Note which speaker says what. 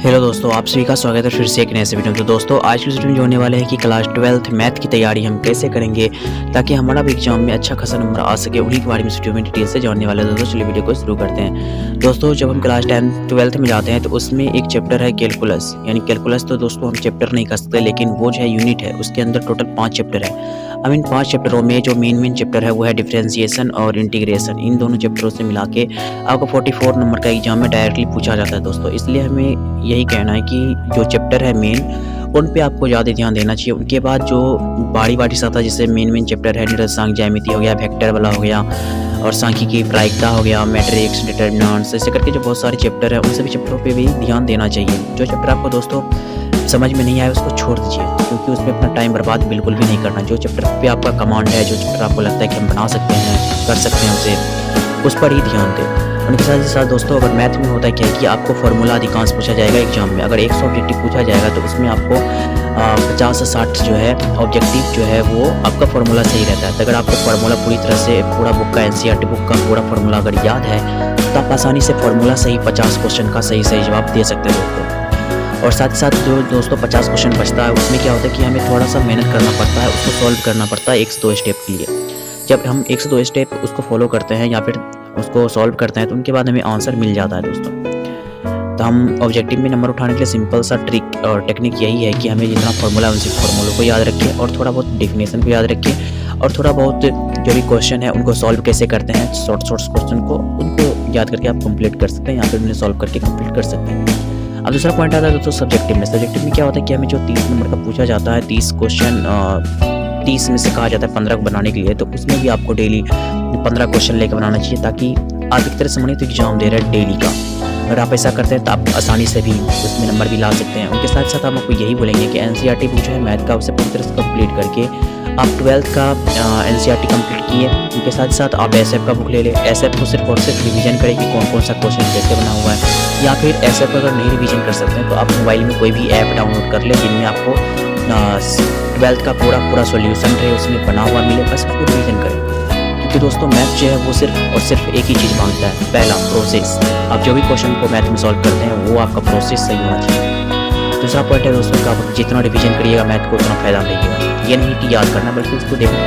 Speaker 1: Hello दोस्तों, आप सभी का स्वागत है फिर से एक नए से वीडियो में। तो दोस्तों आज की वीडियो में जो होने वाले हैं कि क्लास 12th मैथ की तैयारी हम कैसे करेंगे ताकि हमारा भी एग्जाम में अच्छा खासा नंबर आ सके, उन्हीं के बारे में इस वीडियो में डिटेल से जानने वाले हैं। दोस्तों चलिए वीडियो को शुरू करते हैं। दोस्तों जब हम क्लास 10th 12th में जाते हैं तो उसमें एक चैप्टर है कैलकुलस, यानी कैलकुलस तो दोस्तों हम चैप्टर नहीं कर सकते, लेकिन वो जो है यूनिट है, उसके अंदर टोटल 5 चैप्टर है। अब इन 5 चैप्टरों में जो मेन चैप्टर है वो है डिफरेंशिएशन और इंटीग्रेशन। इन दोनों चैप्टरों से मिला के आपको 44 नंबर का एग्जाम में डायरेक्टली पूछा जाता है दोस्तों। इसलिए हमें यही कहना है कि जो चैप्टर है मेन, उन पे आपको ज़्यादा ध्यान देना चाहिए। उनके बाद जो बारी सा था, जैसे मेन चैप्टर है निरंक ज्यामिति हो गया, वेक्टर वाला हो गया, और सांख्यिकी प्रायिकता हो गया, मैट्रिक्स, डिटर्मिनेंट्स, ऐसे करके जो बहुत सारे चैप्टर हैं उन सभी चैप्टरों पे भी ध्यान देना चाहिए। जो चैप्टर आपको दोस्तों समझ में नहीं आए उसको छोड़ दीजिए, क्योंकि उसमें अपना टाइम बर्बाद बिल्कुल भी नहीं करना। जो चैप्टर पे आपका कमांड है, जो चैप्टर आपको लगता है कि हम बना सकते हैं, कर सकते हैं, उसे उस पर ही ध्यान दें। उनके साथ ही साथ दोस्तों अगर मैथ में होता है क्या है कि आपको फार्मूला अधिकांश पूछा जाएगा एग्जाम में। अगर 100 ऑब्जेक्टिव पूछा जाएगा तो उसमें आपको 50 से 60 जो है ऑब्जेक्टिव जो है वो आपका फार्मूला सही रहता है। तो अगर आपको फार्मूला पूरी तरह से पूरा बुक का एनसीईआरटी बुक का पूरा फार्मूला अगर याद है तो आप आसानी से फार्मूला सही 50 क्वेश्चन का सही जवाब दे सकते हैं दोस्तों। और साथ ही साथ जो दोस्तों 50 क्वेश्चन बचता है उसमें क्या होता है कि हमें थोड़ा सा मेहनत करना पड़ता है, उसको सॉल्व करना पड़ता है 1 से 2 स्टेप के लिए। जब हम 1 से 2 स्टेप उसको फॉलो करते हैं या फिर उसको सॉल्व करते हैं तो उनके बाद हमें आंसर मिल जाता है दोस्तों। तो हम ऑब्जेक्टिव में नंबर उठाने के लिए सिंपल सा ट्रिक और टेक्निक यही है कि हमें जितना फार्मूला है उन सब फार्मूलों को याद रखें, और थोड़ा बहुत डेफिनेशन को याद रखें, और थोड़ा बहुत जो भी क्वेश्चन है उनको सॉल्व कैसे करते हैं, शॉर्ट क्वेश्चन को उनको याद करके आप कंप्लीट कर सकते हैं या फिर उन्हें सॉल्व करके कंप्लीट कर सकते हैं। अब दूसरा पॉइंट आता है दोस्तों सब्जेक्टिव में। सब्जेक्टिव में क्या होता है कि हमें जो 30 नंबर का पूछा जाता है, 30 क्वेश्चन 30 में से कहा जाता है 15 को बनाने के लिए, तो उसमें भी आपको डेली 15 क्वेश्चन लेकर बनाना चाहिए, ताकि आप एक तरह से मानिए तो एग्जाम दे रहे हैं डेली का। अगर आप ऐसा करते हैं तो आप आसानी से भी उसमें नंबर भी ला सकते हैं। उनके साथ साथ हम आपको यही बोलेंगे कि एनसीईआरटी बुक जो है मैथ का उसे पूरी तरह से कंप्लीट करके आप 12th का एनसीईआरटी कंप्लीट किए। उनके साथ साथ आप एसएफ का बुक ले लें। एसएफ को सिर्फ और सिर्फ रिवीजन करें कि कौन कौन सा क्वेश्चन कैसे बना हुआ है, या फिर एसएफ अगर नहीं रिवीजन कर सकते हैं तो आप मोबाइल में कोई भी ऐप डाउनलोड कर लें जिनमें आपको 12th का पूरा सॉल्यूशन रहे, उसमें बना हुआ मिले, बस उसको रिवीजन करें। क्योंकि दोस्तों मैथ जो है वो सिर्फ और सिर्फ एक ही चीज़ मांगता है, पहला प्रोसेस। आप जो भी क्वेश्चन को मैथ में सॉल्व करते हैं वो आपका प्रोसेस सही होना चाहिए। दूसरा पॉइंट है दोस्तों का आप जितना रिवीजन करिएगा मैथ को उतना फायदा मिलेगा। ये नहीं कि याद करना, बल्कि उसको देखना